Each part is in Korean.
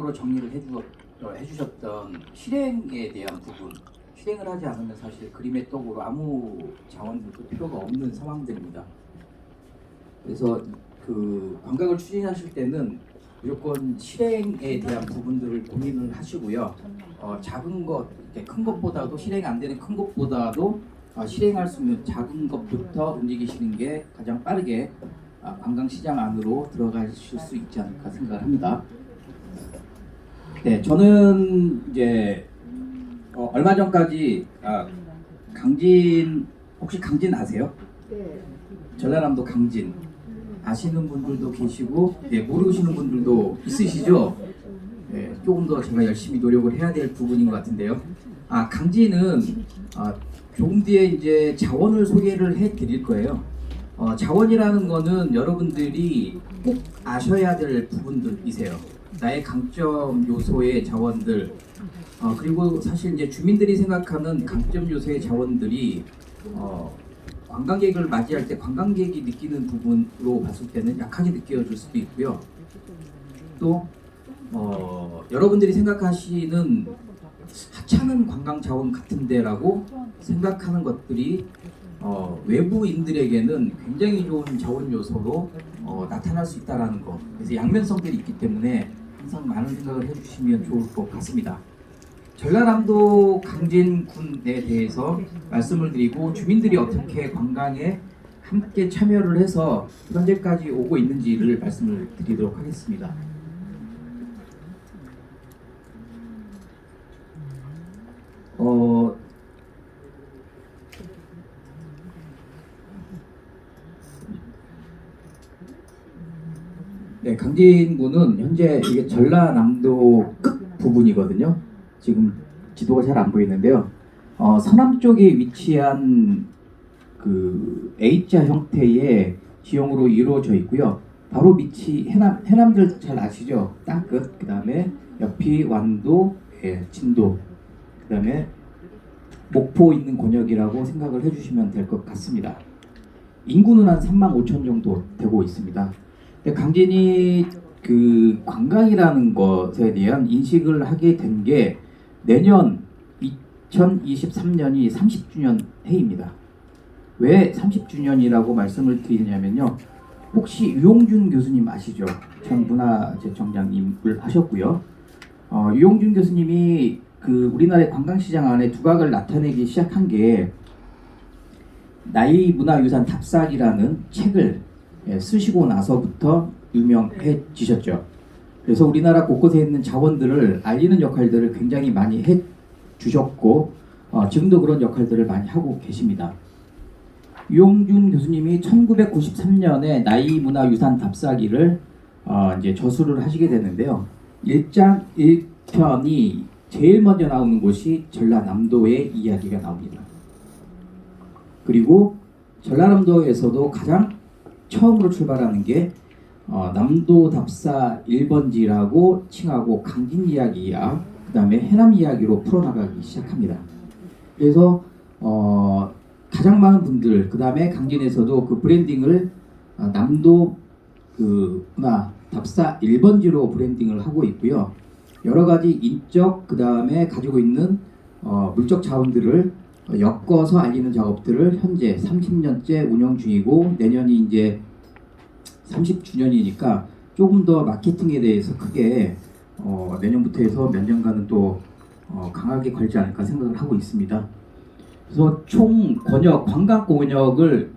기초적으로 정리를 해주셨던 실행에 대한 부분, 실행을 하지 않으면 사실 그림의 떡으로 아무 자원들도 필요가 없는 상황들입니다. 그래서 그 관광을 추진하실 때는 무조건 실행에 대한 부분들을 고민을 하시고요. 작은 것, 큰 것보다도 실행 안 되는 큰 것보다도 실행할 수 있는 작은 것부터 움직이시는 게 가장 빠르게 관광시장 안으로 들어가실 수 있지 않을까 생각을 합니다. 네, 저는 이제 얼마 전까지 강진, 혹시 강진 아세요? 네. 전라남도 강진 아시는 분들도 계시고, 네, 모르시는 분들도 있으시죠? 네, 조금 더 제가 열심히 노력을 해야 될 부분인 것 같은데요. 강진은 조금 뒤에 이제 자원을 소개를 해드릴 거예요. 자원이라는 거는 여러분들이 꼭 아셔야 될 부분들이세요. 나의 강점 요소의 자원들, 그리고 사실 이제 주민들이 생각하는 강점 요소의 자원들이 관광객을 맞이할 때 관광객이 느끼는 부분으로 봤을 때는 약하게 느껴질 수도 있고요. 또 여러분들이 생각하시는 하찮은 관광 자원 같은데라고 생각하는 것들이 외부인들에게는 굉장히 좋은 자원 요소로 나타날 수 있다라는 거. 그래서 양면성들이 있기 때문에 항상 많은 생각을 해주시면 좋을 것 같습니다. 전라남도 강진군에 대해서 말씀을 드리고, 주민들이 어떻게 관광에 함께 참여를 해서 현재까지 오고 있는지를 말씀을 드리도록 하겠습니다. 네, 강진군은 현재 이게 전라남도 끝 부분이거든요. 지금 지도가 잘 안 보이는데요. 서남쪽에 위치한 그 A자 형태의 지형으로 이루어져 있고요. 바로 밑이 해남들 잘 아시죠? 땅끝, 그 다음에 옆이 완도, 진도, 그 다음에 목포 있는 권역이라고 생각을 해주시면 될 것 같습니다. 인구는 한 35,000 정도 되고 있습니다. 강진이 그 관광이라는 것에 대한 인식을 하게 된 게 내년 2023년이 30주년 해입니다. 왜 30주년이라고 말씀을 드리냐면요. 혹시 유용준 교수님 아시죠? 전 문화재청장님을 하셨고요. 유용준 교수님이 그 우리나라의 관광시장 안에 두각을 나타내기 시작한 게 나이 문화유산 탑삭이라는 책을 쓰시고 나서부터 유명해지셨죠. 그래서 우리나라 곳곳에 있는 자원들을 알리는 역할들을 굉장히 많이 해주셨고, 지금도 그런 역할들을 많이 하고 계십니다. 유용준 교수님이 1993년에 나이 문화유산 답사기를 이제 저술을 하시게 됐는데요. 1장 1편이 제일 먼저 나오는 곳이 전라남도의 이야기가 나옵니다. 그리고 전라남도에서도 가장 처음으로 출발하는 게 남도 답사 1번지라고 칭하고 강진 이야기야, 그 다음에 해남 이야기로 풀어나가기 시작합니다. 그래서 가장 많은 분들, 그 다음에 강진에서도 그 브랜딩을 남도 그 문화 답사 1번지로 브랜딩을 하고 있고요. 여러 가지 인적, 그 다음에 가지고 있는 물적 자원들을 엮어서 알리는 작업들을 현재 30년째 운영 중이고, 내년이 이제 30주년이니까 조금 더 마케팅에 대해서 크게 내년부터 해서 몇 년간은 또 강하게 걸지 않을까 생각을 하고 있습니다. 그래서 총 권역, 관광 권역을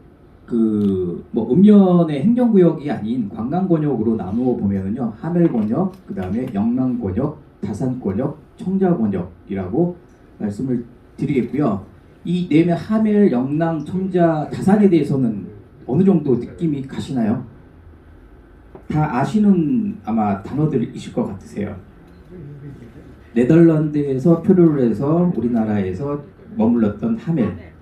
그 뭐 읍면의 행정구역이 아닌 관광 권역으로 나누어 보면은요, 하멜 권역, 그 다음에 영남 권역, 다산 권역, 청자 권역이라고 말씀을 드리겠고요. 이 네면 하멜, 영남, 청자, 다산에 대해서는 어느 정도 느낌이 가시나요? 다 아시는 아마 단어들이실 것 같으세요. 네덜란드에서 표류를 해서 우리나라에서 머물렀던 하멜,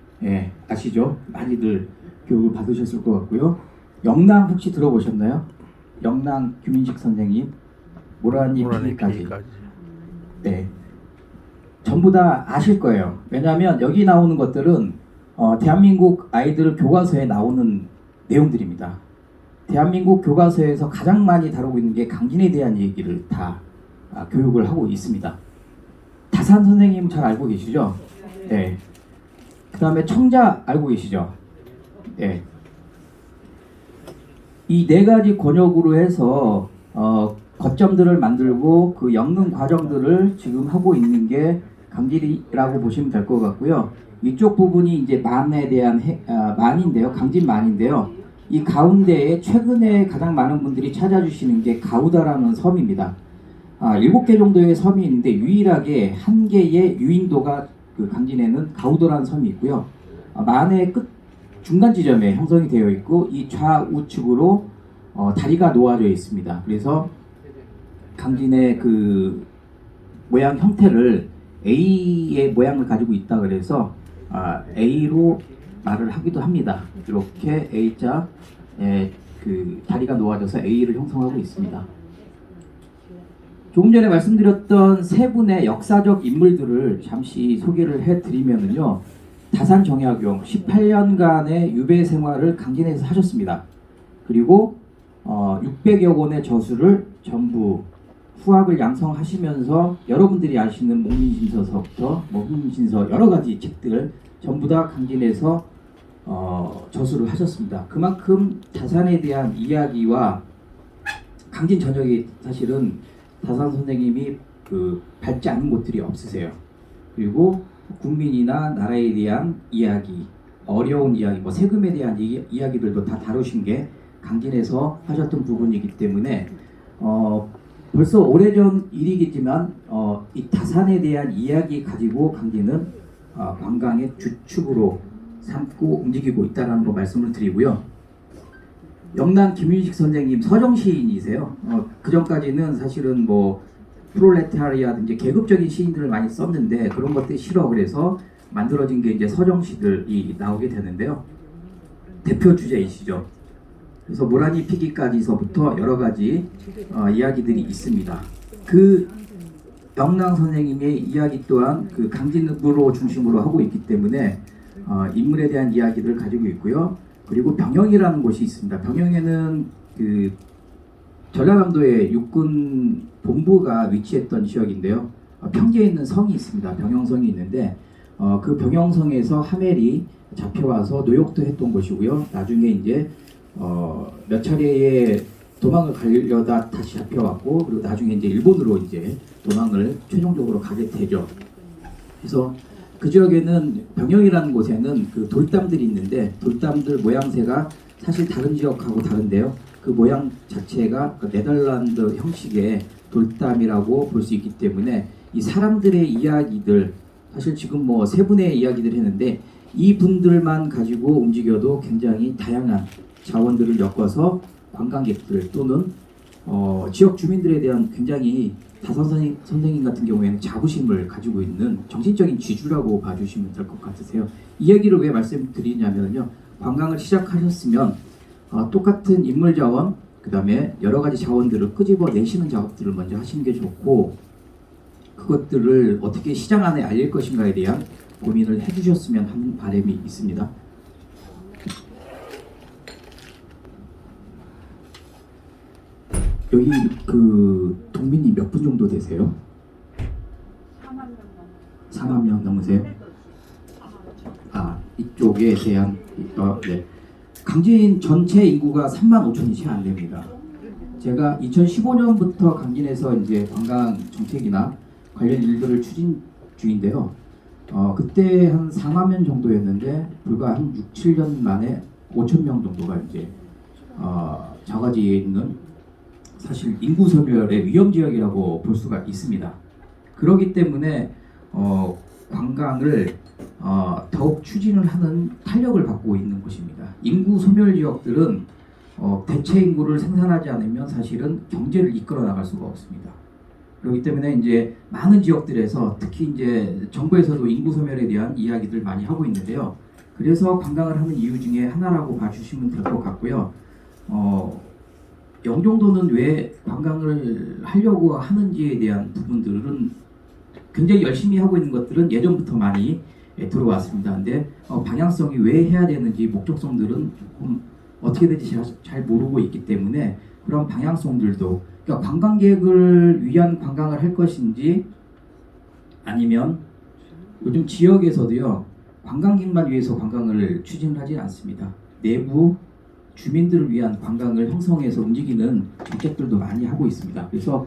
아시죠? 많이들 교육을 받으셨을 것 같고요. 영남 혹시 들어보셨나요? 영남 규민식 선생님, 모라니 피까지. 네, 전부 다 아실 거예요. 왜냐하면 여기 나오는 것들은 대한민국 아이들 교과서에 나오는 내용들입니다. 대한민국 교과서에서 가장 많이 다루고 있는 게 강진에 대한 얘기를 다 교육을 하고 있습니다. 다산 선생님 잘 알고 계시죠? 네. 그 다음에 청자 알고 계시죠? 네. 이 네 가지 권역으로 해서 거점들을 만들고 그 엮는 과정들을 지금 하고 있는 게 강진이라고 보시면 될 것 같고요. 이쪽 부분이 이제 만에 대한 만인데요. 강진만인데요. 이 가운데에 최근에 가장 많은 분들이 찾아주시는 게 가우다라는 섬입니다. 7개 정도의 섬이 있는데 유일하게 한 개의 유인도가 그 강진에는 가우도라는 섬이 있고요. 만의 끝 중간 지점에 형성이 되어 있고 이 좌우측으로 다리가 놓아져 있습니다. 그래서 강진의 그 모양 형태를 A의 모양을 가지고 있다 그래서 A로 말을 하기도 합니다. 이렇게 A자 그 다리가 놓아져서 A를 형성하고 있습니다. 조금 전에 말씀드렸던 세 분의 역사적 인물들을 잠시 소개를 해드리면요. 다산 정약용 18년간의 유배 생활을 강진에서 하셨습니다. 그리고 600여 권의 저수를 전부 후학을 양성하시면서 여러분들이 아시는 목민신서서부터 목민신서 여러 가지 책들 전부 다 강진에서 저수를 하셨습니다. 그만큼 다산에 대한 이야기와 강진 전역이 사실은 다산 선생님이 밟지 않은 곳들이 없으세요. 그리고 국민이나 나라에 대한 이야기, 어려운 이야기, 세금에 대한 이야기들도 다 다루신 게 강진에서 하셨던 부분이기 때문에 벌써 오래전 일이겠지만 이 다산에 대한 이야기 가지고 강진은 관광의 주축으로 삼고 움직이고 있다는 거 말씀을 드리고요. 영남 김윤식 선생님 서정 시인이세요. 그 전까지는 사실은 프롤레타리아든지 계급적인 시인들을 많이 썼는데 그런 것들이 싫어 그래서 만들어진 게 이제 서정시들이 나오게 되는데요. 대표 주제이시죠. 그래서 모라니 피기까지서부터 여러 가지 이야기들이 있습니다. 그 영남 선생님의 이야기 또한 그 강진으로 중심으로 하고 있기 때문에 인물에 대한 이야기를 가지고 있고요. 그리고 병영이라는 곳이 있습니다. 병영에는 그 전라남도의 육군 본부가 위치했던 지역인데요. 평지에 있는 성이 있습니다. 병영성이 있는데 그 병영성에서 하멜이 잡혀와서 노역도 했던 곳이고요. 나중에 이제 몇 차례의 도망을 가려다 다시 잡혀왔고 그리고 나중에 이제 일본으로 이제 도망을 최종적으로 가게 되죠. 그래서 그 지역에는 병영이라는 곳에는 그 돌담들이 있는데 돌담들 모양새가 사실 다른 지역하고 다른데요. 그 모양 자체가 그 네덜란드 형식의 돌담이라고 볼 수 있기 때문에 이 사람들의 이야기들 사실 지금 세 분의 이야기들 했는데 이 분들만 가지고 움직여도 굉장히 다양한 자원들을 엮어서 관광객들 또는 지역 주민들에 대한 굉장히 다산 선생님 같은 경우에는 자부심을 가지고 있는 정신적인 지주라고 봐주시면 될 것 같으세요. 이 얘기를 왜 말씀드리냐면요. 관광을 시작하셨으면 똑같은 인물 자원, 그 다음에 여러 가지 자원들을 끄집어내시는 작업들을 먼저 하시는 게 좋고 그것들을 어떻게 시장 안에 알릴 것인가에 대한 고민을 해주셨으면 하는 바람이 있습니다. 여기 그 동민이 몇 분 정도 되세요? 4만 명 넘으세요? 이쪽에 대한 네. 강진 전체 인구가 3만 5천이 채 안 됩니다. 제가 2015년부터 강진에서 이제 관광 정책이나 관련 일들을 추진 중인데요. 그때 한 4만 명 정도였는데 불과 한 6, 7년 만에 5천 명 정도가 이제 자가지에 있는 사실 인구 소멸의 위험 지역이라고 볼 수가 있습니다. 그렇기 때문에 관광을 더욱 추진을 하는 탄력을 받고 있는 곳입니다. 인구 소멸 지역들은 대체 인구를 생산하지 않으면 사실은 경제를 이끌어 나갈 수가 없습니다. 그렇기 때문에 이제 많은 지역들에서 특히 이제 정부에서도 인구 소멸에 대한 이야기들 많이 하고 있는데요. 그래서 관광을 하는 이유 중에 하나라고 봐주시면 될 것 같고요. 영종도는 왜 관광을 하려고 하는지에 대한 부분들은 굉장히 열심히 하고 있는 것들은 예전부터 많이 들어왔습니다. 근데 방향성이 왜 해야 되는지 목적성들은 조금 어떻게 될지 잘 모르고 있기 때문에 그런 방향성들도, 그러니까 관광객을 위한 관광을 할 것인지 아니면 요즘 지역에서도요 관광객만 위해서 관광을 추진하지 않습니다. 내부 주민들을 위한 관광을 형성해서 움직이는 정책들도 많이 하고 있습니다. 그래서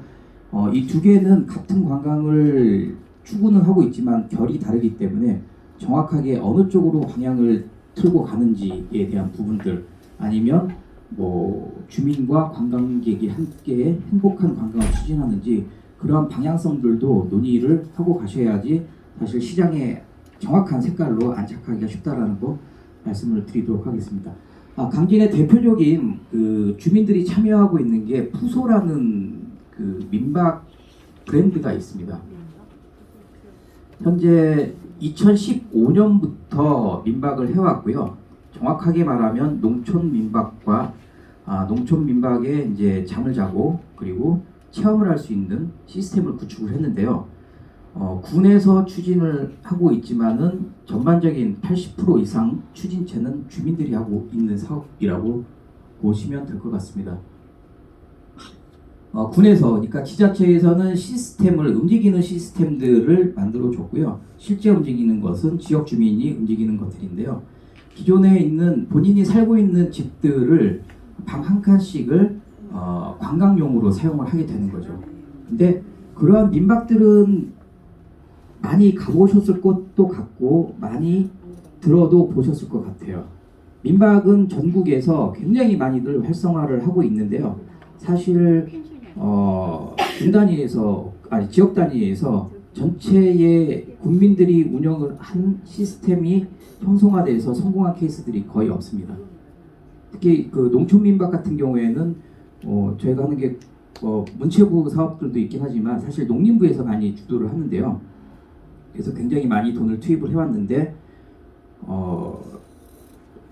이 두 개는 같은 관광을 추구는 하고 있지만 결이 다르기 때문에 정확하게 어느 쪽으로 방향을 틀고 가는지에 대한 부분들, 아니면 뭐 주민과 관광객이 함께 행복한 관광을 추진하는지, 그러한 방향성들도 논의를 하고 가셔야지 사실 시장에 정확한 색깔로 안착하기가 쉽다라는 거 말씀을 드리도록 하겠습니다. 강진의 대표적인 그 주민들이 참여하고 있는 게 푸소라는 그 민박 브랜드가 있습니다. 현재 2015년부터 민박을 해왔고요. 정확하게 말하면 농촌 민박과 농촌 민박에 이제 잠을 자고 그리고 체험을 할 수 있는 시스템을 구축을 했는데요. 군에서 추진을 하고 있지만은 전반적인 80% 이상 추진체는 주민들이 하고 있는 사업이라고 보시면 될 것 같습니다. 군에서, 그러니까 지자체에서는 시스템을, 움직이는 시스템들을 만들어 줬고요. 실제 움직이는 것은 지역 주민이 움직이는 것들인데요. 기존에 있는 본인이 살고 있는 집들을 방 한 칸씩을 관광용으로 사용을 하게 되는 거죠. 근데 그러한 민박들은 많이 가보셨을 것도 같고 많이 들어도 보셨을 것 같아요. 민박은 전국에서 굉장히 많이들 활성화를 하고 있는데요. 사실 군 단위에서, 아니 지역 단위에서 전체의 국민들이 운영을 한 시스템이 형성화돼서 성공한 케이스들이 거의 없습니다. 특히 그 농촌 민박 같은 경우에는 저희가 하는 게 문체부 사업들도 있긴 하지만 사실 농림부에서 많이 주도를 하는데요. 그래서 굉장히 많이 돈을 투입을 해왔는데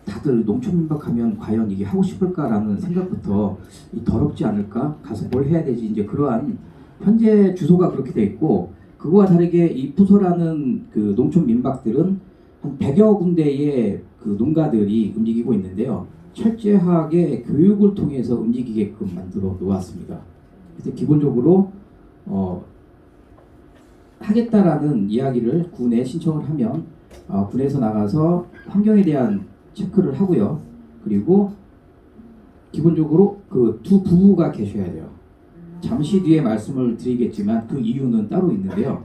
다들 농촌 민박하면 과연 이게 하고 싶을까라는 생각부터 더럽지 않을까? 가서 뭘 해야 되지? 이제 그러한 현재 주소가 그렇게 돼 있고, 그거와 다르게 이 푸소라는 그 농촌 민박들은 한 100여 군데의 그 농가들이 움직이고 있는데요. 철저하게 교육을 통해서 움직이게끔 만들어 놓았습니다. 그래서 기본적으로 하겠다라는 이야기를 군에 신청을 하면 군에서 나가서 환경에 대한 체크를 하고요. 그리고 기본적으로 그 두 부부가 계셔야 돼요. 잠시 뒤에 말씀을 드리겠지만 그 이유는 따로 있는데요.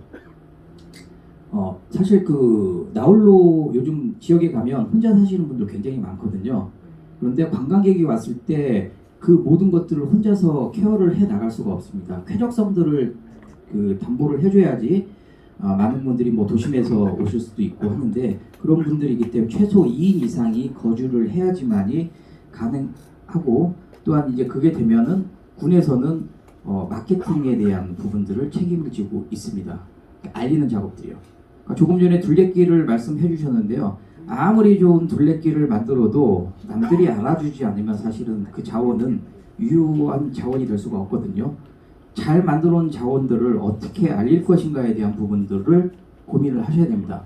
사실 그 나홀로 요즘 지역에 가면 혼자 사시는 분들 굉장히 많거든요. 그런데 관광객이 왔을 때 그 모든 것들을 혼자서 케어를 해 나갈 수가 없습니다. 쾌적성들을 그 담보를 해줘야지 많은 분들이 뭐 도심에서 오실 수도 있고 하는데, 그런 분들이기 때문에 최소 2인 이상이 거주를 해야지만이 가능하고, 또한 이제 그게 되면은 군에서는 마케팅에 대한 부분들을 책임을 지고 있습니다. 알리는 작업들이요. 조금 전에 둘레길을 말씀해 주셨는데요. 아무리 좋은 둘레길을 만들어도 남들이 알아주지 않으면 사실은 그 자원은 유효한 자원이 될 수가 없거든요. 잘 만들어 놓은 자원들을 어떻게 알릴 것인가에 대한 부분들을 고민을 하셔야 됩니다.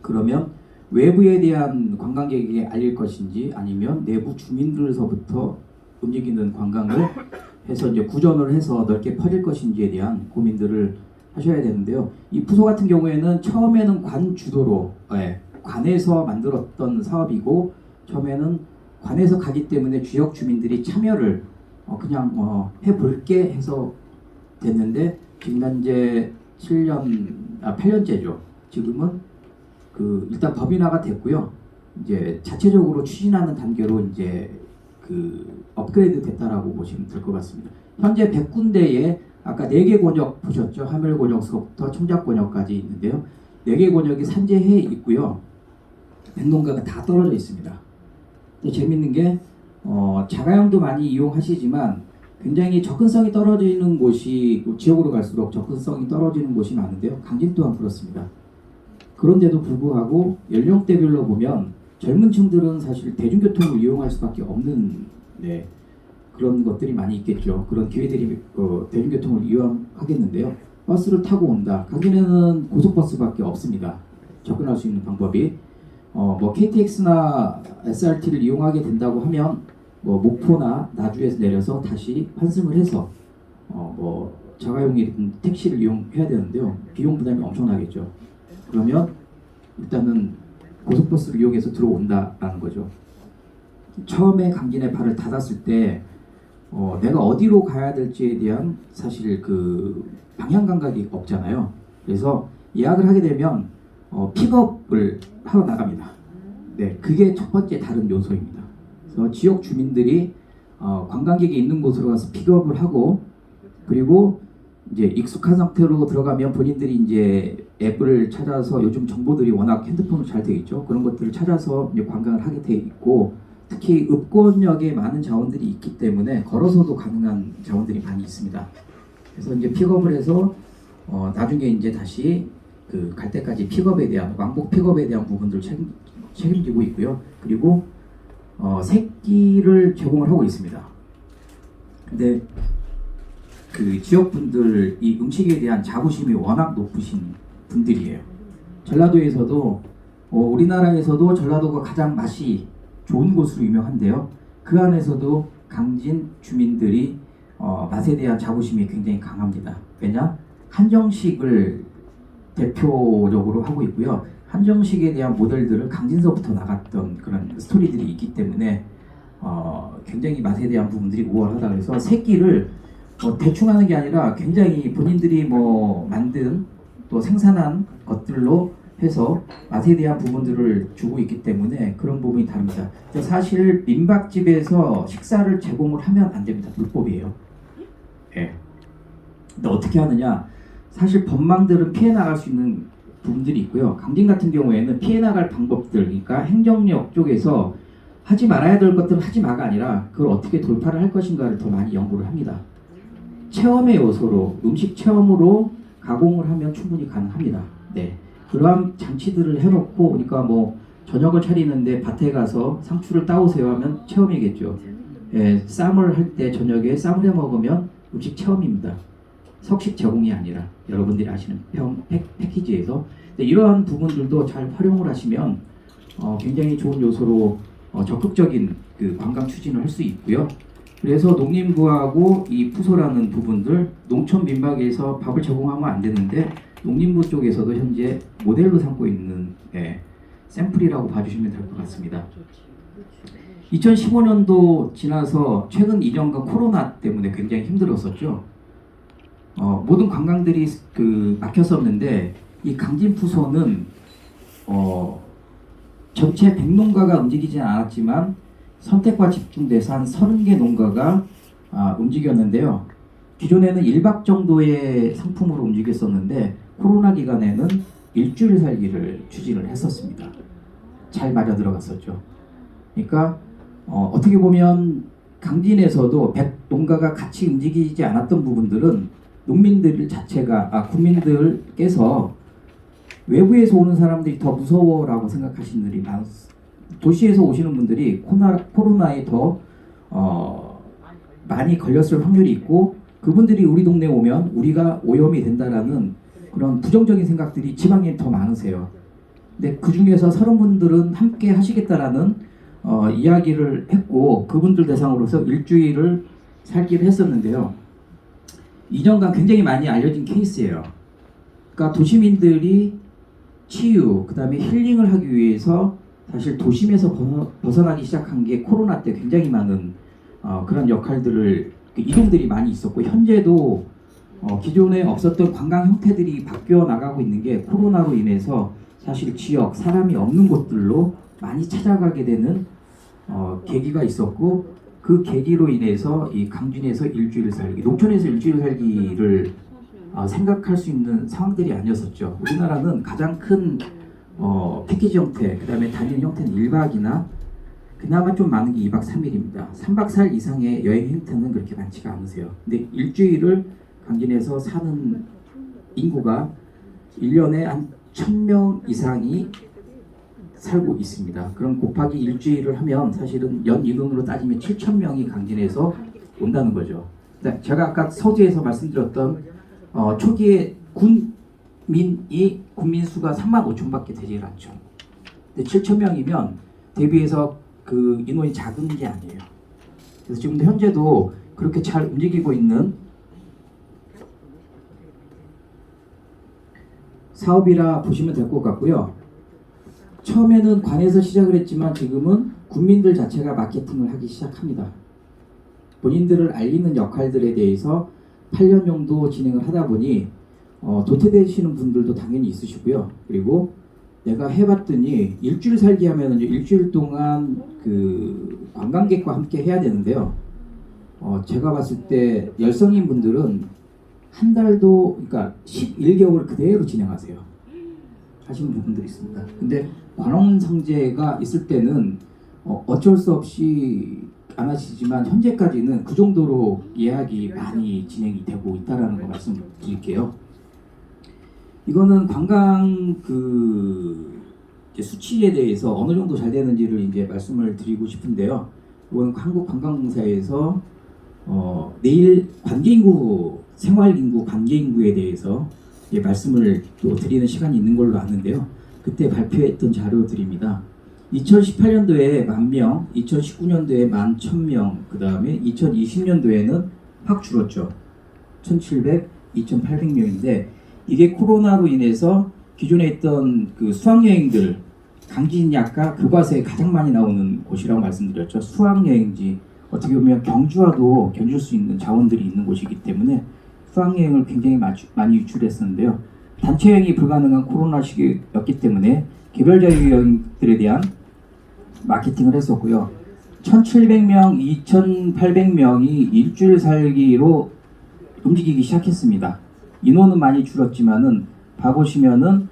그러면 외부에 대한 관광객에게 알릴 것인지 아니면 내부 주민들서부터 움직이는 관광을 해서 이제 구전을 해서 넓게 퍼질 것인지에 대한 고민들을 하셔야 되는데요. 이 푸소 같은 경우에는 처음에는 관 주도로 관에서 만들었던 사업이고, 처음에는 관에서 가기 때문에 지역 주민들이 참여를 그냥 해볼게 해서 됐는데, 지금 현재 8년째죠. 지금은 그 일단 법인화가 됐고요. 이제 자체적으로 추진하는 단계로 이제 그 업그레이드 됐다라고 보시면 될 것 같습니다. 현재 100군데에 아까 4개 권역 보셨죠? 하멜권역서부터 청작권역까지 있는데요. 4개 권역이 산재해 있고요. 백농가가 다 떨어져 있습니다. 또 재밌는 게 자가용도 많이 이용하시지만 굉장히 접근성이 떨어지는 곳이, 지역으로 갈수록 접근성이 떨어지는 곳이 많은데요. 강진 또한 그렇습니다. 그런데도 불구하고 연령대별로 보면 젊은 층들은 사실 대중교통을 이용할 수밖에 없는 그런 것들이 많이 있겠죠. 그런 기회들이 대중교통을 이용하겠는데요. 버스를 타고 온다. 강진에는 고속버스밖에 없습니다. 접근할 수 있는 방법이 뭐 KTX나 SRT를 이용하게 된다고 하면 뭐 목포나 나주에서 내려서 다시 환승을 해서 뭐 자가용이든 택시를 이용해야 되는데요. 비용 부담이 엄청나겠죠. 그러면 일단은 고속버스를 이용해서 들어온다라는 거죠. 처음에 강진에 발을 닫았을 때 내가 어디로 가야 될지에 대한 사실 그 방향 감각이 없잖아요. 그래서 예약을 하게 되면 픽업을 하러 나갑니다. 네, 그게 첫 번째 다른 요소입니다. 그래서 지역 주민들이 관광객이 있는 곳으로 가서 픽업을 하고, 그리고 이제 익숙한 상태로 들어가면 본인들이 이제 앱을 찾아서, 요즘 정보들이 워낙 핸드폰으로 잘 되어 있죠. 그런 것들을 찾아서 이제 관광을 하게 되어 있고, 특히 읍권역에 많은 자원들이 있기 때문에 걸어서도 가능한 자원들이 많이 있습니다. 그래서 이제 픽업을 해서 나중에 이제 다시 그 갈 때까지 픽업에 대한, 왕복 픽업에 대한 부분들을 책임지고 있고요. 그리고 새끼를 제공을 하고 있습니다. 근데 그 지역분들 이 음식에 대한 자부심이 워낙 높으신 분들이에요. 전라도에서도 우리나라에서도 전라도가 가장 맛이 좋은 곳으로 유명한데요. 그 안에서도 강진 주민들이 맛에 대한 자부심이 굉장히 강합니다. 왜냐? 한정식을 대표적으로 하고 있고요. 한정식에 대한 모델들을 강진서부터 나갔던 그런 스토리들이 있기 때문에 굉장히 맛에 대한 부분들이 우월하다. 그래서 새끼를 대충 하는 게 아니라 굉장히 본인들이 뭐 만든 또 생산한 것들로 해서 맛에 대한 부분들을 주고 있기 때문에 그런 부분이 다릅니다. 사실 민박집에서 식사를 제공을 하면 안 됩니다. 불법이에요. 네. 근데 어떻게 하느냐? 사실 법망들은 피해 나갈 수 있는 부분들이 있고요. 강진 같은 경우에는 피해 나갈 방법들, 그러니까 행정력 쪽에서 하지 말아야 될 것들은 하지 마가 아니라 그걸 어떻게 돌파를 할 것인가를 더 많이 연구를 합니다. 체험의 요소로, 음식 체험으로 가공을 하면 충분히 가능합니다. 네. 그러한 장치들을 해놓고, 그러니까 뭐 저녁을 차리는데 밭에 가서 상추를 따오세요 하면 체험이겠죠. 예, 쌈을 할 때 저녁에 쌈을 해 먹으면 음식 체험입니다. 석식 제공이 아니라 여러분들이 아시는 패키지에서. 이러한 부분들도 잘 활용을 하시면 굉장히 좋은 요소로 적극적인 그 관광 추진을 할 수 있고요. 그래서 농림부하고 이 푸소라는 부분들, 농촌 민박에서 밥을 제공하면 안 되는데 농림부 쪽에서도 현재 모델로 삼고 있는 샘플이라고 봐주시면 될 것 같습니다. 2015년도 지나서 최근 2년간 코로나 때문에 굉장히 힘들었었죠. 모든 관광들이 막혔었는데 이 강진푸소는 전체 100농가가 움직이지 않았지만 선택과 집중돼서 한 30개 농가가 움직였는데요. 기존에는 1박 정도의 상품으로 움직였었는데 코로나 기간에는 일주일 살기를 추진을 했었습니다. 잘 맞아 들어갔었죠. 그러니까 어떻게 보면 강진에서도 100농가가 같이 움직이지 않았던 부분들은 농민들 자체가 국민들께서 외부에서 오는 사람들이 더 무서워라고 생각하시는 분들이 많습니다. 도시에서 오시는 분들이 코로나에 더 많이 걸렸을 확률이 있고, 그분들이 우리 동네에 오면 우리가 오염이 된다라는 그런 부정적인 생각들이 지방에 더 많으세요. 근데 그 중에서 서른 분들은 함께 하시겠다라는 이야기를 했고, 그분들 대상으로서 일주일을 살기를 했었는데요. 2년간 굉장히 많이 알려진 케이스예요. 그러니까 도시민들이 치유, 그 다음에 힐링을 하기 위해서 사실 도심에서 벗어나기 시작한 게 코로나 때 굉장히 많은 그런 역할들을, 이동들이 많이 있었고, 현재도 기존에 없었던 관광 형태들이 바뀌어 나가고 있는 게 코로나로 인해서 사실 지역, 사람이 없는 곳들로 많이 찾아가게 되는 계기가 있었고, 그 계기로 인해서 이 강진에서 일주일 살기, 농촌에서 일주일 살기를 생각할 수 있는 상황들이 아니었었죠. 우리나라는 가장 큰 패키지 형태, 그 다음에 단일 형태는 1박이나 그나마 좀 많은 게 2박 3일입니다. 3박 4일 이상의 여행 형태는 그렇게 많지가 않으세요. 근데 일주일을 강진에서 사는 인구가 1년에 한 1000명 이상이 살고 있습니다. 그럼 곱하기 일주일을 하면 사실은 연 인원으로 따지면 7000명이 강진에서 온다는 거죠. 제가 아까 서두에서 말씀드렸던 초기에 군민 수가 35,000밖에 되질 않죠. 근데 7000명이면 대비해서 그 인원이 작은 게 아니에요. 그래서 지금도 현재도 그렇게 잘 움직이고 있는 사업이라 보시면 될 것 같고요. 처음에는 관에서 시작을 했지만 지금은 국민들 자체가 마케팅을 하기 시작합니다. 본인들을 알리는 역할들에 대해서 8년 정도 진행을 하다 보니 도태되시는 분들도 당연히 있으시고요. 그리고 내가 해봤더니 일주일 살기 하면 일주일 동안 그 관광객과 함께 해야 되는데요. 제가 봤을 때 열성인 분들은 한 달도, 그러니까 11개월 그대로 진행하세요. 하시는 부분들이 있습니다. 근데 관원상제가 있을 때는 어쩔 수 없이 안 하시지만 현재까지는 그 정도로 예약이 많이 진행이 되고 있다라는 거 말씀드릴게요. 이거는 관광 이제 수치에 대해서 어느 정도 잘 되는지를 이제 말씀을 드리고 싶은데요. 이건 한국관광공사에서 내일 관계인구, 생활인구, 관계인구에 대해서 말씀을 또 드리는 시간이 있는 걸로 아는데요. 그때 발표했던 자료들입니다. 2018년도에 10,000명, 2019년도에 11,000명, 그 다음에 2020년도에는 확 줄었죠. 1,700, 2,800명인데 이게 코로나로 인해서 기존에 있던 그 수학여행들, 강진이 아까 교과서에 가장 많이 나오는 곳이라고 말씀드렸죠. 수학여행지, 어떻게 보면 경주와도 견줄 수 있는 자원들이 있는 곳이기 때문에 수학여행을 굉장히 많이 유출했었는데요. 단체 여행이 불가능한 코로나 시기였기 때문에 개별 자유여행들에 대한 마케팅을 했었고요. 1,700명, 2,800명이 일주일 살기로 움직이기 시작했습니다. 인원은 많이 줄었지만은 봐보시면은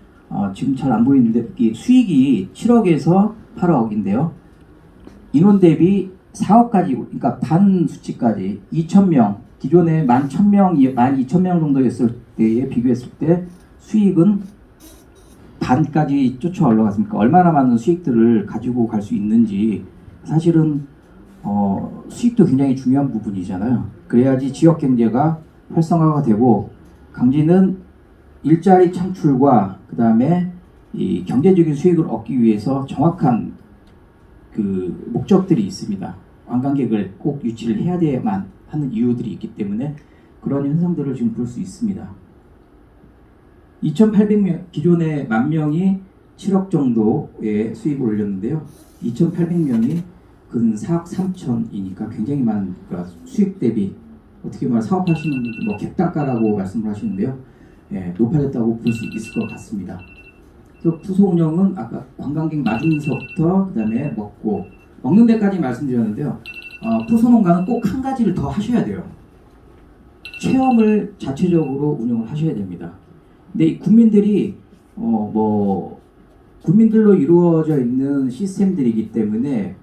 지금 잘 안 보이는데 수익이 7억에서 8억인데요. 인원 대비 4억까지, 그러니까 반 수치까지 2,000명, 기존에 11,000명, 12,000명 정도였을 때에 비교했을 때 수익은 반까지 쫓아 올라갔습니까? 얼마나 많은 수익들을 가지고 갈 수 있는지. 사실은 수익도 굉장히 중요한 부분이잖아요. 그래야지 지역 경제가 활성화가 되고, 강진은 일자리 창출과 그 다음에 이 경제적인 수익을 얻기 위해서 정확한 그 목적들이 있습니다. 관광객을 꼭 유치를 해야 돼야만 하는 이유들이 있기 때문에 그런 현상들을 지금 볼 수 있습니다. 2,800명, 기존에 10,000명이 7억 정도의 수익을 올렸는데요. 2,800명이 근 4억 3천이니까 굉장히 많은, 그러니까 수익 대비 어떻게 말하면 사업하시는 분들 뭐 객단가라고 말씀을 하시는데요. 높아졌다고 볼 수 있을 것 같습니다. 또 푸소 운영은 아까 관광객 맞으면서부터 그 다음에 먹는 데까지 말씀드렸는데요. 푸소 농가는 꼭 한 가지를 더 하셔야 돼요. 체험을 자체적으로 운영을 하셔야 됩니다. 근데 이 국민들이 국민들로 이루어져 있는 시스템들이기 때문에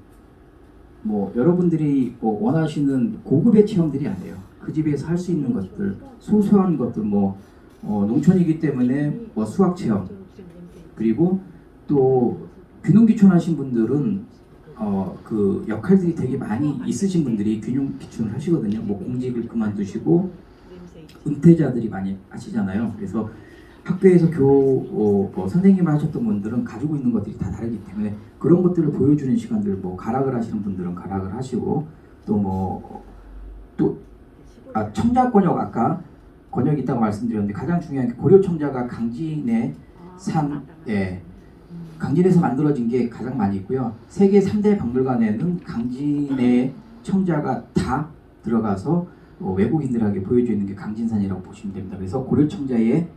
여러분들이 원하시는 고급의 체험들이 아니에요. 그 집에서 할 수 있는 것들, 소소한 것들, 농촌이기 때문에 수학 체험, 그리고 또 귀농귀촌 하신 분들은 그 역할들이 되게 많이 있으신 분들이 귀농귀촌을 하시거든요. 공직을 그만두시고 은퇴자들이 많이 하시잖아요. 그래서 학교에서 선생님을 하셨던 분들은 가지고 있는 것들이 다 다르기 때문에 그런 것들을 보여주는 시간들, 가락을 하시는 분들은 가락을 하시고, 청자권역, 아까 권역이 있다고 말씀드렸는데 가장 중요한 게 고려청자가 강진의 강진에서 만들어진 게 가장 많이 있고요. 세계 3대 박물관에는 강진의 청자가 다 들어가서 외국인들에게 보여주는 게 강진산이라고 보시면 됩니다. 그래서 고려청자의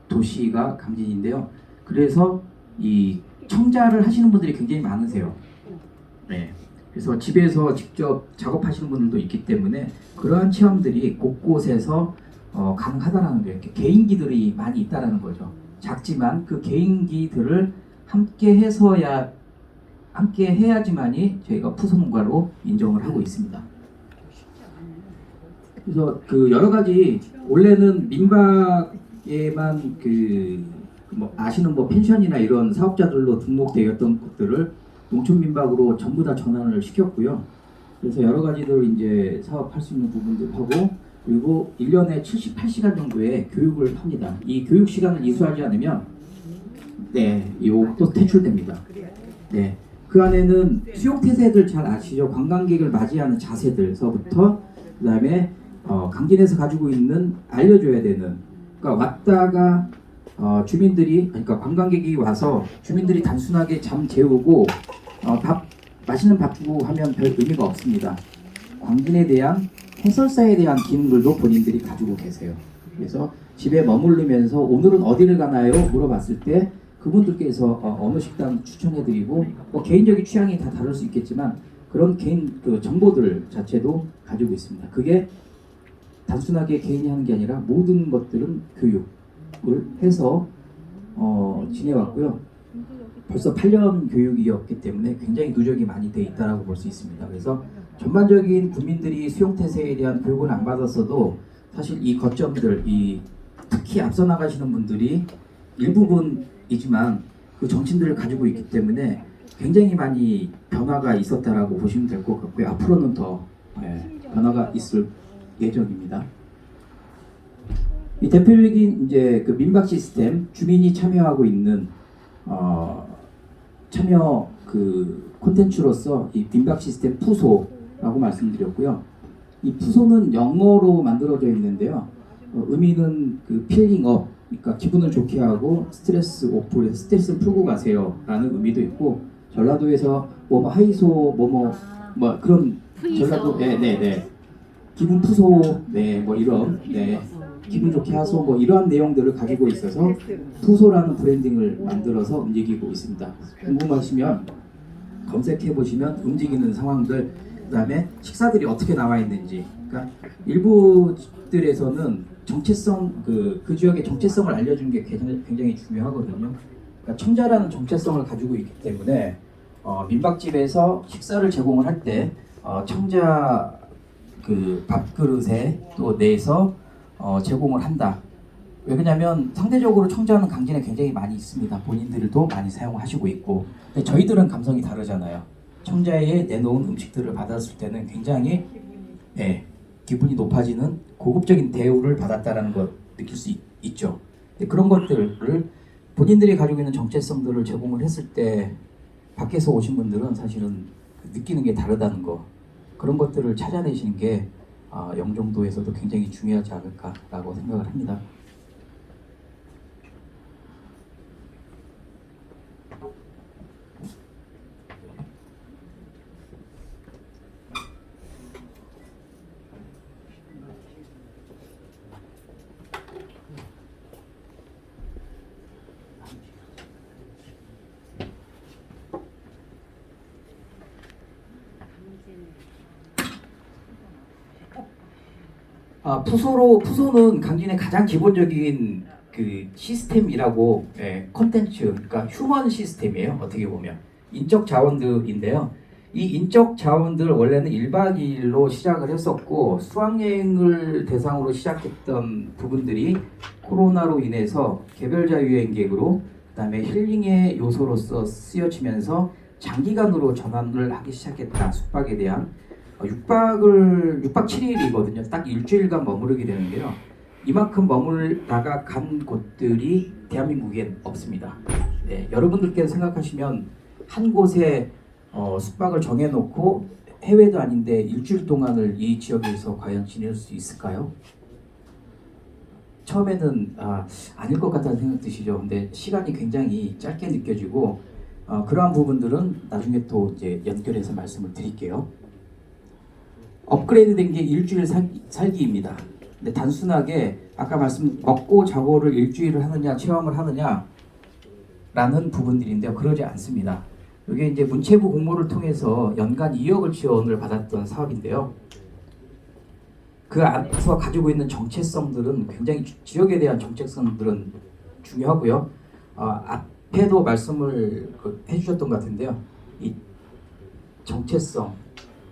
도시가 강진인데요. 그래서 이 청자를 하시는 분들이 굉장히 많으세요. 그래서 집에서 직접 작업하시는 분들도 있기 때문에 그러한 체험들이 곳곳에서 가능하다는 거예요. 개인기들이 많이 있다라는 거죠. 작지만 그 개인기들을 함께 해야지만이 저희가 푸소문과로 인정을 하고 있습니다. 그래서 여러 가지 원래는 민박에만 아시는 펜션이나 이런 사업자들로 등록되어 있던 것들을 농촌민박으로 전부 다 전환을 시켰고요. 그래서 여러 가지들 이제 사업할 수 있는 부분들 하고, 그리고 1년에 78시간 정도의 교육을 합니다. 이 교육 시간을 이수하지 않으면 이것도 퇴출됩니다. 그 안에는 수용태세들 잘 아시죠? 관광객을 맞이하는 자세들서부터 그다음에 강진에서 가지고 있는 알려줘야 되는, 그러니까 왔다가 주민들이, 그러니까 관광객이 와서 주민들이 단순하게 잠 재우고 맛있는 밥 주고 하면 별 의미가 없습니다. 광진에 대한 해설사에 대한 기능들도 본인들이 가지고 계세요. 그래서 집에 머무르면서 오늘은 어디를 가나요? 물어봤을 때 그분들께서 어느 식당 추천해드리고, 개인적인 취향이 다 다를 수 있겠지만 그런 개인 정보들 자체도 가지고 있습니다. 그게 단순하게 개인이 하는 게 아니라 모든 것들은 교육을 해서 지내왔고요. 벌써 8년 교육이었기 때문에 굉장히 누적이 많이 돼 있다라고 볼 수 있습니다. 그래서 전반적인 국민들이 수용태세에 대한 교육을 안 받았어도 사실 이 거점들, 특히 앞서 나가시는 분들이 일부분이지만 그 정신들을 가지고 있기 때문에 굉장히 많이 변화가 있었다라고 보시면 될 것 같고요. 앞으로는 더 변화가 있을 예정입니다. 이 대표적인 이제 그 민박 시스템, 주민이 참여하고 있는 참여 그 콘텐츠로서 이 민박 시스템 푸소라고 말씀드렸고요. 이 푸소는 영어로 만들어져 있는데요. 의미는 그 필링업, 그러니까 기분을 좋게 하고 스트레스 오프, 스트레스를 풀고 가세요라는 의미도 있고, 전라도에서 뭐 하이소 뭐 그런 전라도 네네네 기분 푸소 뭐 이런 기분 좋게 하소 뭐 이러한 내용들을 가지고 있어서 푸소라는 브랜딩을 만들어서 움직이고 있습니다. 궁금하시면 검색해 보시면 움직이는 상황들, 그다음에 식사들이 어떻게 나와 있는지, 그러니까 일부들에서는 정체성 그 지역의 정체성을 알려주는 게 굉장히 중요하거든요. 그러니까 청자라는 정체성을 가지고 있기 때문에 민박집에서 식사를 제공을 할 때 청자 그 밥그릇에 또 내서 제공을 한다. 왜 그러냐면 상대적으로 청자는 강진에 굉장히 많이 있습니다. 본인들도 많이 사용하시고 있고, 근데 저희들은 감성이 다르잖아요. 청자에 내놓은 음식들을 받았을 때는 굉장히 기분이 높아지는 고급적인 대우를 받았다라는 걸 느낄 수 있죠. 그런 것들을 본인들이 가지고 있는 정체성들을 제공을 했을 때 밖에서 오신 분들은 사실은 느끼는 게 다르다는 거, 그런 것들을 찾아내시는 게 영종도에서도 굉장히 중요하지 않을까라고 생각을 합니다. 푸소는 강진의 가장 기본적인 그 시스템이라고, 컨텐츠, 그러니까 휴먼 시스템이에요. 어떻게 보면 인적 자원들인데요. 이 인적 자원들 원래는 1박 2일로 시작을 했었고, 수학여행을 대상으로 시작했던 부분들이 코로나로 인해서 개별 자유여행객으로, 그다음에 힐링의 요소로서 쓰여지면서 장기간으로 전환을 하기 시작했다. 숙박에 대한 6박 7일이거든요. 딱 일주일간 머무르게 되는데요. 이만큼 머물다가 간 곳들이 대한민국엔 없습니다. 여러분들께서 생각하시면 한 곳에 숙박을 정해놓고 해외도 아닌데 일주일 동안을 이 지역에서 과연 지낼 수 있을까요? 처음에는 아닐 것 같다는 생각 드시죠. 근데 시간이 굉장히 짧게 느껴지고, 그러한 부분들은 나중에 또 이제 연결해서 말씀을 드릴게요. 업그레이드 된 게 일주일 살기입니다. 근데 단순하게 아까 먹고 자고를 일주일을 하느냐 체험을 하느냐 라는 부분들인데요. 그러지 않습니다. 이게 이제 문체부 공모를 통해서 연간 2억을 지원을 받았던 사업인데요. 그 안에서 가지고 있는 정체성들은 굉장히, 지역에 대한 정체성들은 중요하고요. 앞에도 말씀을 해주셨던 것 같은데요. 이 정체성,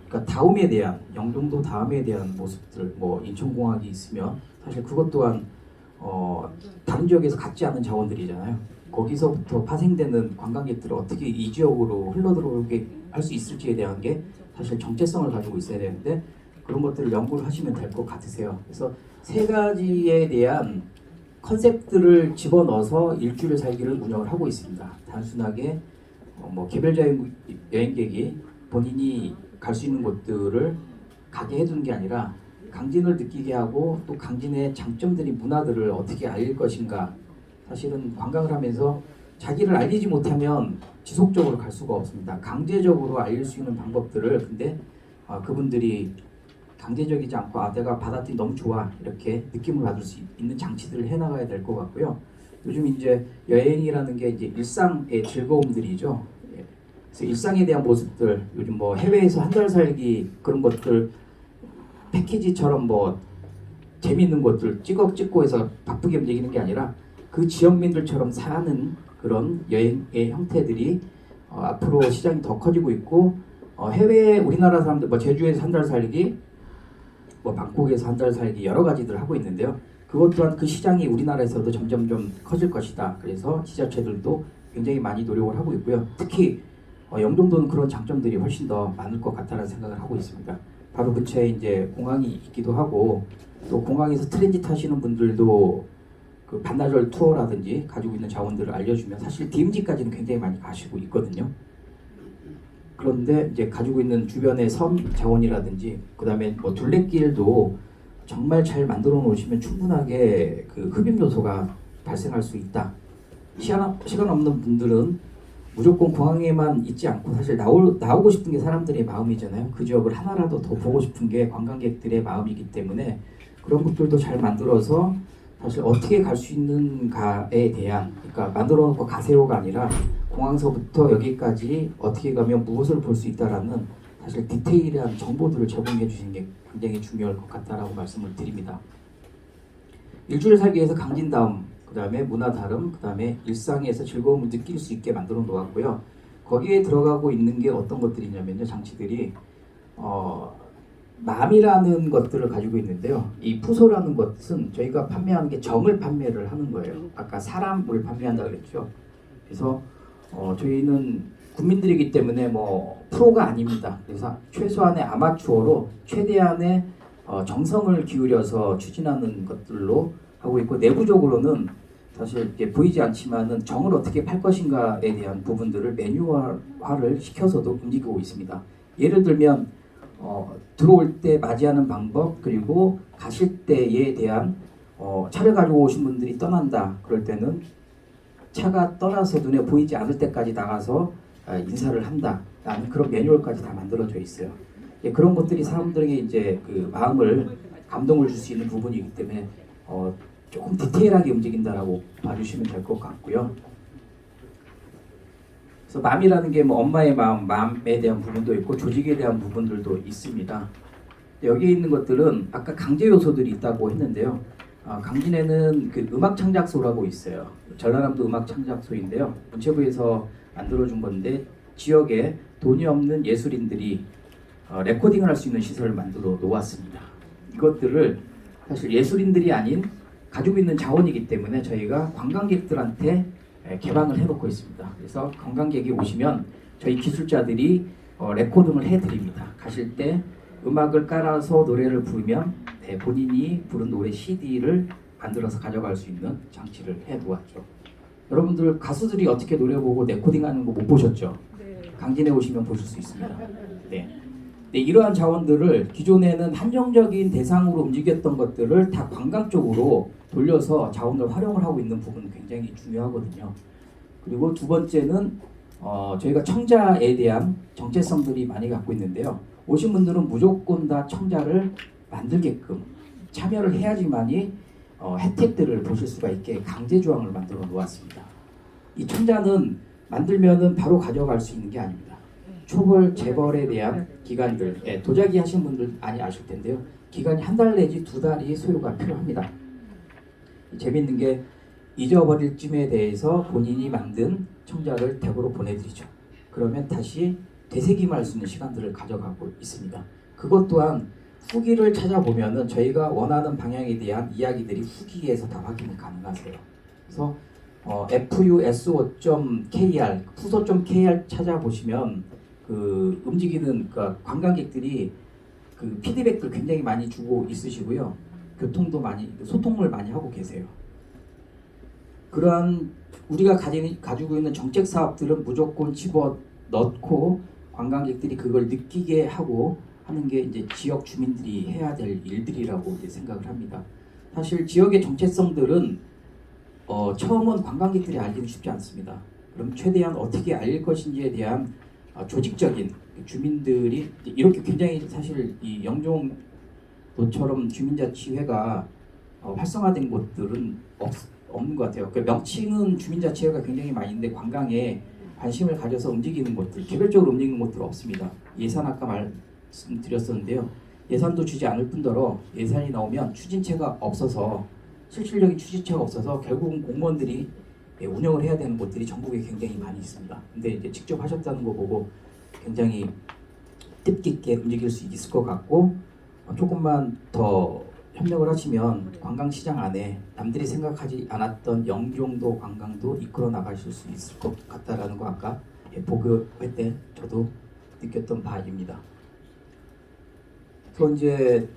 그러니까 다음에 대한, 영종도 다음에 대한 모습들, 뭐 인천공항이 있으면 사실 그것 또한 다른 지역에서 갖지 않은 자원들이잖아요. 거기서부터 파생되는 관광객들을 어떻게 이 지역으로 흘러들어오게 할 수 있을지에 대한 게 사실 정체성을 가지고 있어야 되는데, 그런 것들을 연구를 하시면 될 것 같으세요. 그래서 세 가지에 대한 컨셉들을 집어넣어서 일주일 살기를 운영을 하고 있습니다. 단순하게 뭐 개별자 여행객이 본인이 갈 수 있는 곳들을 가게 해주는 게 아니라 강진을 느끼게 하고 또 강진의 장점들이 문화들을 어떻게 알릴 것인가. 사실은 관광을 하면서 자기를 알리지 못하면 지속적으로 갈 수가 없습니다. 강제적으로 알릴 수 있는 방법들을 근데 그분들이 강제적이지 않고 내가 받았더니 너무 좋아 이렇게 느낌을 받을 수 있는 장치들을 해나가야 될 것 같고요. 요즘 이제 여행이라는 게 이제 일상의 즐거움들이죠. 예. 그래서 일상에 대한 모습들 요즘 뭐 해외에서 한 달 살기 그런 것들 패키지처럼 뭐 재미있는 것들 찍고 해서 바쁘게 움직이는 게 아니라 그 지역민들처럼 사는 그런 여행의 형태들이 앞으로 시장이 더 커지고 있고 해외 우리나라 사람들 뭐 제주에서 한 달 살기 뭐 방콕에서 한 달 살기 여러 가지들 하고 있는데요. 그것 또한 그 시장이 우리나라에서도 점점 좀 커질 것이다. 그래서 지자체들도 굉장히 많이 노력을 하고 있고요. 특히 영종도는 그런 장점들이 훨씬 더 많을 것 같다는 생각을 하고 있습니다. 바로 근처에 이제 공항이 있기도 하고 또 공항에서 트랜짓 하시는 분들도 그 반나절 투어라든지 가지고 있는 자원들을 알려주면 사실 DMZ까지는 굉장히 많이 가시고 있거든요. 그런데 이제 가지고 있는 주변의 섬 자원이라든지 그다음에 뭐 둘레길도 정말 잘 만들어 놓으시면 충분하게 그 흡입 요소가 발생할 수 있다. 시간 없는 분들은 무조건 공항에만 있지 않고 사실 나오고 싶은 게 사람들의 마음이잖아요. 그 지역을 하나라도 더 보고 싶은 게 관광객들의 마음이기 때문에 그런 것들도 잘 만들어서 사실 어떻게 갈 수 있는가에 대한 그러니까 만들어 놓고 가세요가 아니라 공항서부터 여기까지 어떻게 가면 무엇을 볼 수 있다라는 사실 디테일한 정보들을 제공해 주시는 게 굉장히 중요할 것 같다라고 말씀을 드립니다. 일주일 살기 위해서 강진다움, 그 다음에 문화 다름, 그 다음에 일상에서 즐거움을 느낄 수 있게 만들어 놓았고요. 거기에 들어가고 있는 게 어떤 것들이냐면요. 장치들이 맘이라는 것들을 가지고 있는데요. 이 푸소라는 것은 저희가 판매하는 게 정을 판매를 하는 거예요. 아까 사람을 판매한다 그랬죠. 그래서 저희는 국민들이기 때문에 뭐 프로가 아닙니다. 그래서 최소한의 아마추어로 최대한의 정성을 기울여서 추진하는 것들로 하고 있고 내부적으로는 사실 이게 보이지 않지만은 정을 어떻게 팔 것인가에 대한 부분들을 매뉴얼화를 시켜서도 움직이고 있습니다. 예를 들면 들어올 때 맞이하는 방법 그리고 가실 때에 대한 차를 가지고 오신 분들이 떠난다 그럴 때는 차가 떠나서 눈에 보이지 않을 때까지 나가서 인사를 한다라는 그런 매뉴얼까지 다 만들어져 있어요. 그런 것들이 사람들에게 이제 그 마음을 감동을 줄 수 있는 부분이기 때문에 조금 디테일하게 움직인다라고 봐주시면 될 것 같고요. 그래서 마음이라는 게 뭐 엄마의 마음에 대한 부분도 있고 조직에 대한 부분들도 있습니다. 여기에 있는 것들은 아까 강제 요소들이 있다고 했는데요. 강진에는 그 음악 창작소라고 있어요. 전라남도 음악 창작소인데요. 문체부에서 만들어준 건데 지역에 돈이 없는 예술인들이 레코딩을 할 수 있는 시설을 만들어 놓았습니다. 이것들을 사실 예술인들이 아닌 가지고 있는 자원이기 때문에 저희가 관광객들한테 개방을 해놓고 있습니다. 그래서 관광객이 오시면 저희 기술자들이 레코딩을 해드립니다. 가실 때 음악을 깔아서 노래를 부르면 본인이 부른 노래 CD를 만들어서 가져갈 수 있는 장치를 해놓았죠. 여러분들 가수들이 어떻게 노래 보고 레코딩하는 거 못 보셨죠? 네. 강진에 오시면 보실 수 있습니다. 네. 네, 이러한 자원들을 기존에는 한정적인 대상으로 움직였던 것들을 다 관광 쪽으로 돌려서 자원을 활용을 하고 있는 부분은 굉장히 중요하거든요. 그리고 두 번째는 저희가 청자에 대한 정체성들이 많이 갖고 있는데요. 오신 분들은 무조건 다 청자를 만들게끔 참여를 해야지만이 혜택들을 보실 수가 있게 강제 조항을 만들어 놓았습니다. 이 청자는 만들면은 바로 가져갈 수 있는 게 아닙니다. 초벌, 재벌에 대한 기간들, 도자기 하신 분들 많이 아실 텐데요. 기간이 한 달 내지 두 달이 소요가 필요합니다. 재밌는 게 잊어버릴 쯤에 대해서 본인이 만든 청자를 댁으로 보내드리죠. 그러면 다시 되새김할 수 있는 시간들을 가져가고 있습니다. 그것 또한 후기를 찾아보면은 저희가 원하는 방향에 대한 이야기들이 후기에서 다 확인이 가능하세요. 그래서 fuso.kr, fuso.kr 찾아보시면 그 움직이는 그러니까 관광객들이 그 피드백들 굉장히 많이 주고 있으시고요. 교통도 많이 소통을 많이 하고 계세요. 그러한 우리가 가지고 있는 정책 사업들은 무조건 집어 넣고 관광객들이 그걸 느끼게 하고 하는 게 이제 지역 주민들이 해야 될 일들이라고 이제 생각을 합니다. 사실 지역의 정체성들은 처음은 관광객들이 알기는 쉽지 않습니다. 그럼 최대한 어떻게 알릴 것인지에 대한 조직적인 주민들이 이렇게 굉장히 사실 이 영종도처럼 주민자치회가 활성화된 곳들은 없는 것 같아요. 그 명칭은 주민자치회가 굉장히 많이 있는데 관광에 관심을 가져서 움직이는 곳들, 개별적으로 움직이는 곳들은 없습니다. 예산 아까 말씀드렸었는데요. 예산도 주지 않을 뿐더러 예산이 나오면 추진체가 없어서 실질적인 추진체가 없어서 결국은 공무원들이 운영을 해야 되는 곳들이 전국에 굉장히 많이 있습니다. 근데 이제 직접 하셨다는 거 보고 굉장히 뜻깊게 움직일 수 있을 것 같고 조금만 더 협력을 하시면 관광시장 안에 남들이 생각하지 않았던 영종도 관광도 이끌어 나가실 수 있을 것 같다라는 거 아까 보고회 때 저도 느꼈던 바입니다. 그래서 이제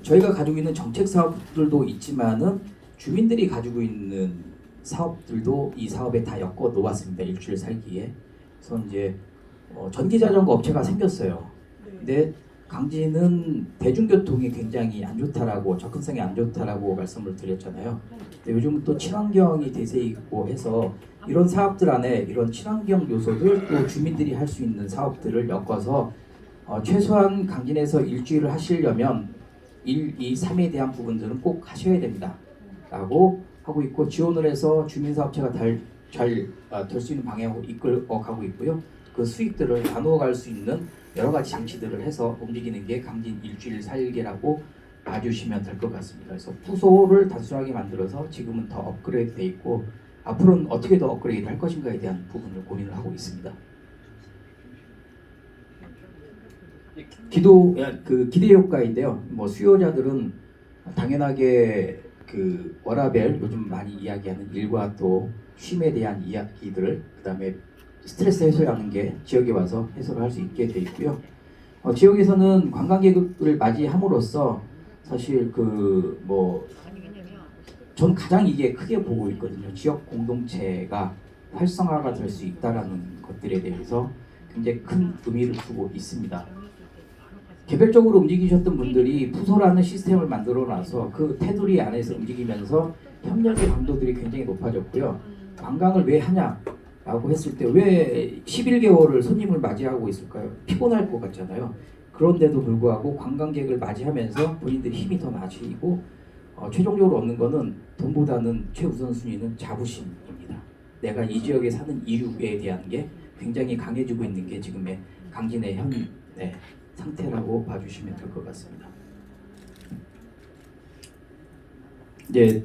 저희가 가지고 있는 정책 사업들도 있지만은 주민들이 가지고 있는 사업들도 이 사업에 다 엮어 놓았습니다. 일주일 살기에. 그래서 이제 전기자전거 업체가 생겼어요. 근데 강진은 대중교통이 굉장히 안 좋다라고 접근성이 안 좋다라고 말씀을 드렸잖아요. 근데 요즘 또 친환경이 대세이고 해서 이런 사업들 안에 이런 친환경 요소들 또 주민들이 할 수 있는 사업들을 엮어서 최소한 강진에서 일주일을 하시려면 1, 2, 3에 대한 부분들은 꼭 하셔야 됩니다. 라고 하고 있고 지원을 해서 주민사업체가 잘 될 수 있는 방향으로 이끌어 가고 있고요. 그 수익들을 나누어 갈 수 있는 여러 가지 장치들을 해서 움직이는 게 강진 일주일 살기라고 봐주시면 될 것 같습니다. 그래서 푸소를 단순하게 만들어서 지금은 더 업그레이드 돼 있고 앞으로는 어떻게 더 업그레이드 할 것인가에 대한 부분을 고민을 하고 있습니다. 기대 효과인데요. 뭐 수요자들은 당연하게 워라밸 요즘 많이 이야기하는 일과 또 쉼에 대한 이야기들을 그다음에 스트레스 해소하는 게 지역에 와서 해소를 할 수 있게 돼 있고요. 지역에서는 관광객을 맞이함으로써 사실 전 가장 이게 크게 보고 있거든요. 지역 공동체가 활성화가 될 수 있다라는 것들에 대해서 굉장히 큰 의미를 두고 있습니다. 개별적으로 움직이셨던 분들이 푸소라는 시스템을 만들어 놔서 그 테두리 안에서 움직이면서 협력의 강도들이 굉장히 높아졌고요. 관광을 왜 하냐라고 했을 때 왜 11개월을 손님을 맞이하고 있을까요? 피곤할 것 같잖아요. 그런데도 불구하고 관광객을 맞이하면서 본인들이 힘이 더 나아지고 최종적으로 얻는 거는 돈보다는 최우선순위는 자부심입니다. 내가 이 지역에 사는 이유에 대한 게 굉장히 강해지고 있는 게 지금의 강진의 상태라고 봐주시면 될 것 같습니다. 이제